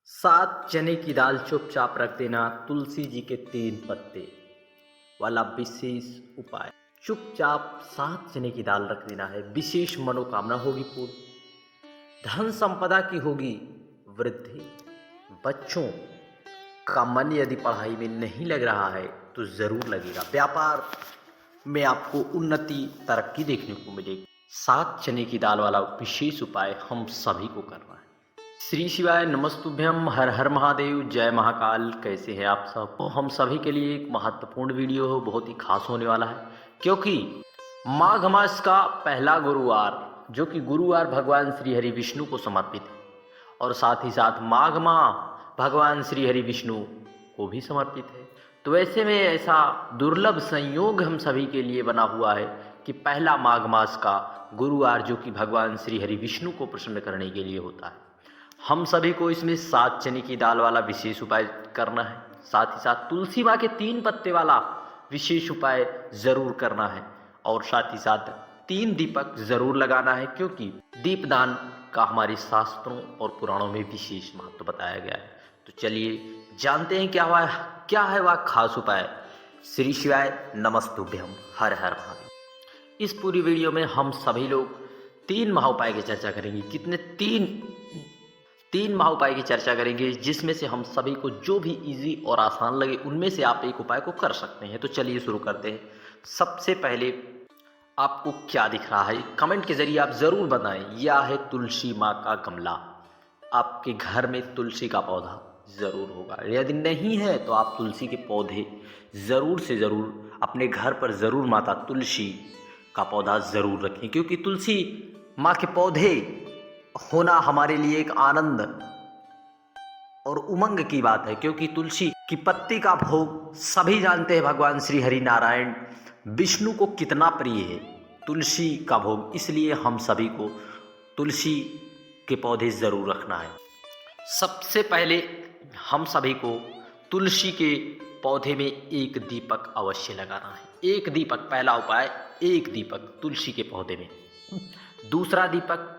सात चने की दाल चुपचाप रख देना, तुलसी जी के 3 पत्ते वाला विशेष उपाय। चुपचाप 7 चने की दाल रख देना है, विशेष मनोकामना होगी पूर्ण, धन संपदा की होगी वृद्धि। बच्चों का मन यदि पढ़ाई में नहीं लग रहा है तो जरूर लगेगा, व्यापार में आपको उन्नति तरक्की देखने को मिलेगी। 7 चने की दाल वाला विशेष उपाय हम सभी को करना है। श्री शिवाय नमस्तुभ्यम, हर हर महादेव, जय महाकाल। कैसे हैं आप सब? तो हम सभी के लिए एक महत्वपूर्ण वीडियो है, बहुत ही खास होने वाला है, क्योंकि माघ मास का पहला गुरुवार, जो कि गुरुवार भगवान श्री हरि विष्णु को समर्पित है, और साथ ही साथ माघ माह भगवान श्री हरि विष्णु को भी समर्पित है। तो ऐसे में ऐसा दुर्लभ संयोग हम सभी के लिए बना हुआ है कि पहला माघ मास का गुरुवार, जो कि भगवान श्री हरि विष्णु को प्रसन्न करने के लिए होता है, हम सभी को इसमें 7 चने की दाल वाला विशेष उपाय करना है। साथ ही साथ तुलसी माँ के 3 पत्ते वाला विशेष उपाय जरूर करना है, और साथ ही साथ 3 दीपक जरूर लगाना है, क्योंकि दीपदान का हमारे शास्त्रों और पुराणों में विशेष महत्व बताया गया है। तो चलिए जानते हैं क्या है वह खास उपाय। श्री शिवाय नमस्तुभ्यम, हर हर महादेव। इस पूरी वीडियो में हम सभी लोग 3 महाउपाय की चर्चा करेंगे। कितने? तीन महाउपाय की चर्चा करेंगे, जिसमें से हम सभी को जो भी इजी और आसान लगे उनमें से आप एक उपाय को कर सकते हैं। तो चलिए शुरू करते हैं। सबसे पहले आपको क्या दिख रहा है, कमेंट के जरिए आप जरूर बताएं। यह है तुलसी माँ का गमला। आपके घर में तुलसी का पौधा जरूर होगा, यदि नहीं है तो आप तुलसी के पौधे जरूर से जरूर अपने घर पर जरूर माता तुलसी का पौधा जरूर रखें, क्योंकि तुलसी माँ के पौधे होना हमारे लिए एक आनंद और उमंग की बात है, क्योंकि तुलसी की पत्ती का भोग सभी जानते हैं भगवान श्री हरि नारायण विष्णु को कितना प्रिय है तुलसी का भोग। इसलिए हम सभी को तुलसी के पौधे जरूर रखना है। सबसे पहले हम सभी को तुलसी के पौधे में एक दीपक अवश्य लगाना है। एक दीपक, पहला उपाय, एक दीपक तुलसी के पौधे में। दूसरा दीपक,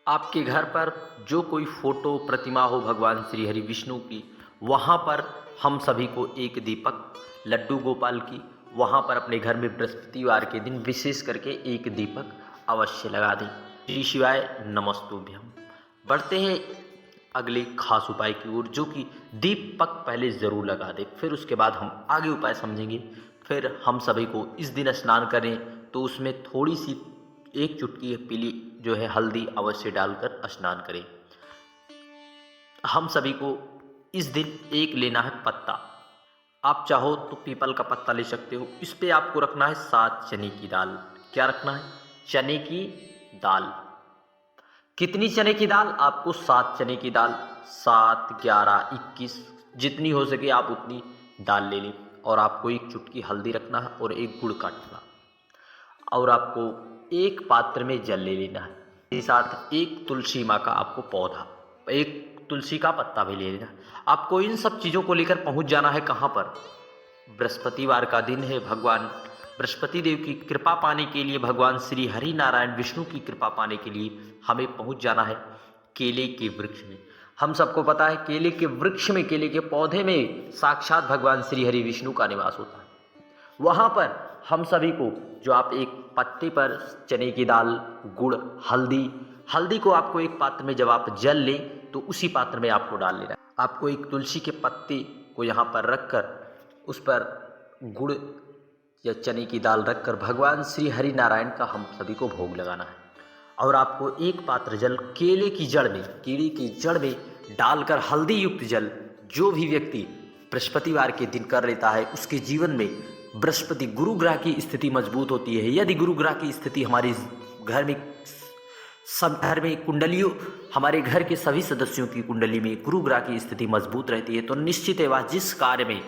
आपके घर पर जो कोई फोटो प्रतिमा हो भगवान श्री हरि विष्णु की, वहाँ पर हम सभी को एक दीपक, लड्डू गोपाल की, वहाँ पर अपने घर में बृहस्पतिवार के दिन विशेष करके एक दीपक अवश्य लगा दें। श्री शिवाय नमस्तुभ्यम। बढ़ते हैं अगले खास उपाय की ओर, जो कि दीपक पहले ज़रूर लगा दें, फिर उसके बाद हम आगे उपाय समझेंगे। फिर हम सभी को इस दिन स्नान करें तो उसमें थोड़ी सी एक चुटकी पीली जो है हल्दी अवश्य डालकर स्नान करें। हम सभी को इस दिन एक लेना है पत्ता। आप चाहो तो पीपल का पत्ता ले सकते हो। इस पे आपको रखना है 7 चने की दाल। क्या रखना है? चने की दाल। कितनी चने की दाल? आपको 7 चने की दाल, 7, 11, 21 जितनी हो सके आप उतनी दाल ले लें, और आपको एक चुटकी हल्दी रखना है और एक गुड़ का टुकड़ा, और आपको एक पात्र में जल ले लेना है। इसके साथ एक तुलसी माँ का आपको पौधा, एक तुलसी का पत्ता भी ले लेना। आपको इन सब चीज़ों को लेकर पहुँच जाना है कहाँ पर? बृहस्पतिवार का दिन है, भगवान बृहस्पति देव की कृपा पाने के लिए, भगवान श्री हरि नारायण विष्णु की कृपा पाने के लिए हमें पहुँच जाना है केले के वृक्ष में। हम सबको पता है केले के वृक्ष में, केले के पौधे में साक्षात भगवान श्री हरि विष्णु का निवास होता है। वहाँ पर हम सभी को, जो आप एक पत्ते पर चने की दाल, गुड़, हल्दी को आपको एक पात्र में जब आप जल लें तो उसी पात्र में आपको डाल लेना है। आपको एक तुलसी के पत्ते को यहाँ पर रखकर उस पर गुड़ या चने की दाल रखकर भगवान श्री हरि नारायण का हम सभी को भोग लगाना है। और आपको एक पात्र जल केले की जड़ में डालकर हल्दी युक्त जल, जो भी व्यक्ति बृहस्पतिवार के दिन कर लेता है उसके जीवन में बृहस्पति गुरु ग्रह की स्थिति मजबूत होती है। यदि गुरु ग्रह की स्थिति हमारे घर में कुंडलियों, हमारे घर के सभी सदस्यों की कुंडली में गुरु ग्रह की स्थिति मजबूत रहती है, तो निश्चित है वह जिस कार्य में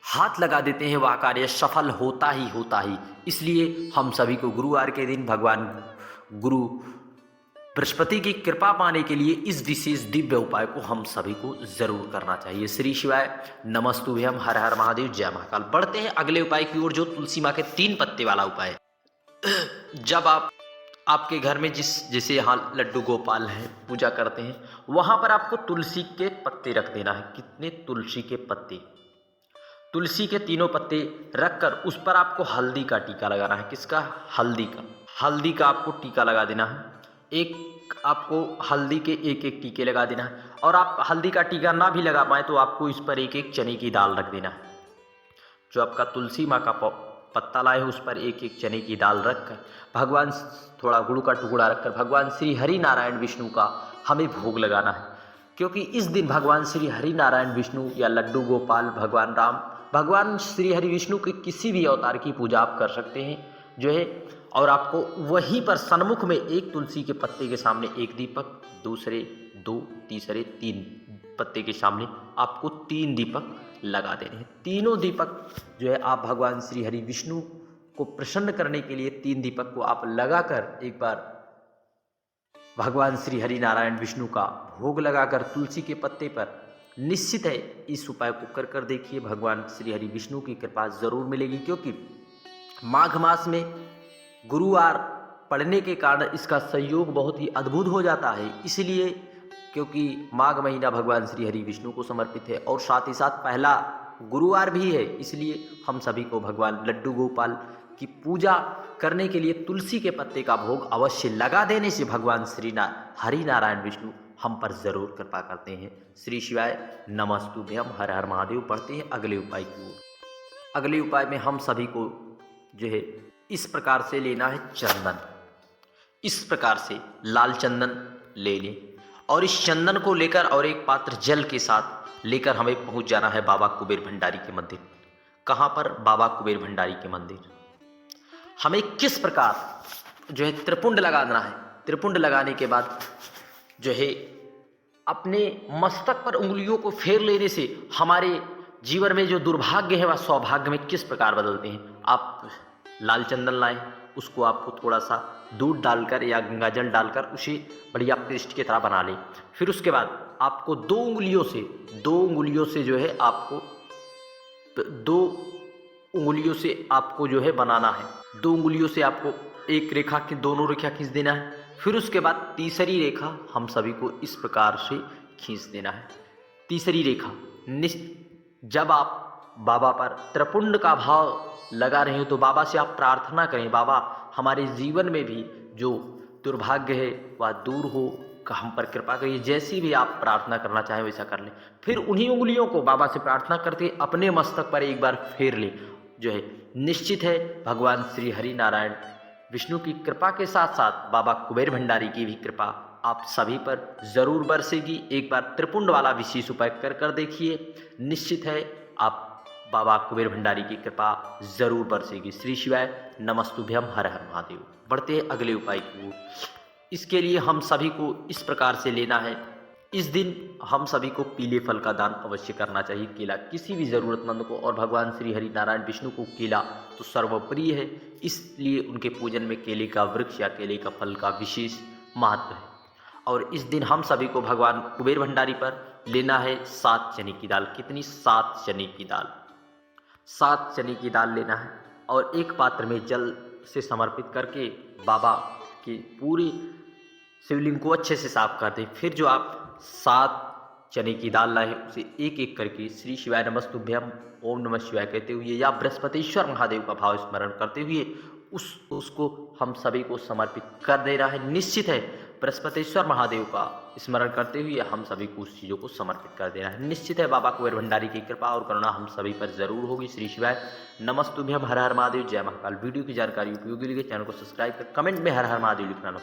हाथ लगा देते हैं वह कार्य सफल होता ही। इसलिए हम सभी को गुरुवार के दिन भगवान गुरु बृहस्पति की कृपा पाने के लिए इस विशेष दिव्य उपाय को हम सभी को जरूर करना चाहिए। श्री शिवाय नमस्तुभ्यम, हर हर महादेव, जय महाकाल। बढ़ते हैं अगले उपाय की ओर, जो तुलसी माँ के 3 पत्ते वाला उपाय है। जब आप आपके घर में जैसे यहाँ लड्डू गोपाल है पूजा करते हैं, वहाँ पर आपको तुलसी के पत्ते रख देना है। कितने? तुलसी के पत्ते, तुलसी के तीनों पत्ते रखकर उस पर आपको हल्दी का टीका लगाना है। किसका? हल्दी का आपको टीका लगा देना है। एक आपको हल्दी के एक एक टीके लगा देना है। और आप हल्दी का टीका ना भी लगा पाए तो आपको इस पर एक एक चने की दाल रख देना है। जो आपका तुलसी माँ का पत्ता लाए हो उस पर एक एक चने की दाल रखकर भगवान, थोड़ा गुड़ का टुकड़ा रखकर भगवान श्री हरि नारायण विष्णु का हमें भोग लगाना है। क्योंकि इस दिन भगवान श्री हरि नारायण विष्णु या लड्डू गोपाल, भगवान राम, भगवान श्री हरि विष्णु के किसी भी अवतार की पूजा आप कर सकते हैं जो है। और आपको वहीं पर सन्मुख में एक तुलसी के पत्ते के सामने एक दीपक, दूसरे दो, तीसरे तीन पत्ते के सामने आपको 3 दीपक लगा देने हैं। तीनों दीपक जो है आप भगवान श्री हरि विष्णु को प्रसन्न करने के लिए 3 दीपक को आप लगाकर एक बार भगवान श्री हरि नारायण विष्णु का भोग लगाकर तुलसी के पत्ते पर, निश्चित है इस उपाय को कर देखिए, भगवान श्री हरि विष्णु की कृपा जरूर मिलेगी। क्योंकि माघ मास में गुरुवार पड़ने के कारण इसका संयोग बहुत ही अद्भुत हो जाता है। इसलिए क्योंकि माघ महीना भगवान श्री हरि विष्णु को समर्पित है और साथ ही साथ पहला गुरुवार भी है, इसलिए हम सभी को भगवान लड्डू गोपाल की पूजा करने के लिए तुलसी के पत्ते का भोग अवश्य लगा देने से भगवान श्री हरि नारायण विष्णु हम पर जरूर कृपा करते हैं। श्री शिवाय नमस्तुभ्यम, हर हर महादेव। पढ़ते हैं अगले उपाय की ओर। अगले उपाय में हम सभी को जो है इस प्रकार से लेना है चंदन। इस प्रकार से लाल चंदन ले लें और इस चंदन को लेकर और एक पात्र जल के साथ लेकर हमें पहुंच जाना है बाबा कुबेर भंडारी के मंदिर। कहाँ पर? बाबा कुबेर भंडारी के मंदिर। हमें किस प्रकार जो है त्रिपुंड लगा देना है। त्रिपुंड लगाने के बाद जो है अपने मस्तक पर उंगलियों को फेर लेने से हमारे जीवन में जो दुर्भाग्य है वह सौभाग्य में किस प्रकार बदलते हैं। आप लाल चंदन लाएं, उसको आपको थोड़ा सा दूध डालकर या गंगा जल डालकर उसे बढ़िया पेस्ट की तरह बना लें। फिर उसके बाद आपको 2 उंगलियों से जो है आपको 2 उंगलियों से आपको जो है बनाना है। 2 उंगलियों से आपको एक रेखा की दोनों रेखा खींच देना है। फिर उसके बाद तीसरी रेखा हम सभी को इस प्रकार से खींच देना है। तीसरी रेखा जब आप बाबा पर त्रिपुंड का भाव लगा रहे हो तो बाबा से आप प्रार्थना करें, बाबा हमारे जीवन में भी जो दुर्भाग्य है वह दूर हो, हम पर कृपा करिए। जैसी भी आप प्रार्थना करना चाहें वैसा कर लें। फिर उन्हीं उंगलियों को बाबा से प्रार्थना करते अपने मस्तक पर एक बार फेर लें जो है। निश्चित है भगवान श्री हरि नारायण विष्णु की कृपा के साथ साथ बाबा कुबेर भंडारी की भी कृपा आप सभी पर जरूर बरसेगी। एक बार त्रिपुंड वाला विशेष उपाय कर देखिए, निश्चित है आप बाबा कुबेर भंडारी की कृपा जरूर बरसेगी। श्री शिवाय नमस्तुभ्यम, हर हर महादेव। बढ़ते हैं अगले उपाय की ओर। इसके लिए हम सभी को इस प्रकार से लेना है। इस दिन हम सभी को पीले फल का दान अवश्य करना चाहिए, केला किसी भी ज़रूरतमंद को। और भगवान श्री हरि नारायण विष्णु को केला तो सर्वप्रिय है, इसलिए उनके पूजन में केले का वृक्ष या केले का फल का विशेष महत्व है। और इस दिन हम सभी को भगवान कुबेर भंडारी पर लेना है 7 चने की दाल। कितनी? 7 चने की दाल। 7 चने की दाल लेना है और एक पात्र में जल से समर्पित करके बाबा की पूरी शिवलिंग को अच्छे से साफ कर दें। फिर जो आप 7 चने की दाल लाए उसे एक एक करके श्री शिवाय नमस्तुभ्यम, ओम नमः शिवाय कहते हुए या बृहस्पतिश्वर महादेव का भाव स्मरण करते हुए उसको हम सभी को समर्पित कर देना है। निश्चित है बृहस्पतिश्वर महादेव का स्मरण करते हुए हम सभी को उस चीज़ों को समर्पित कर देना है। निश्चित है बाबा कुबेर भंडारी की कृपा और करुणा हम सभी पर जरूर होगी। श्री शिवाय नमस्तुभ्यम, हर हर महादेव, जय महाकाल। वीडियो की जानकारी उपयोगी लगे चैनल को सब्सक्राइब कर कमेंट में हर हर महादेव लिखना न भूलें।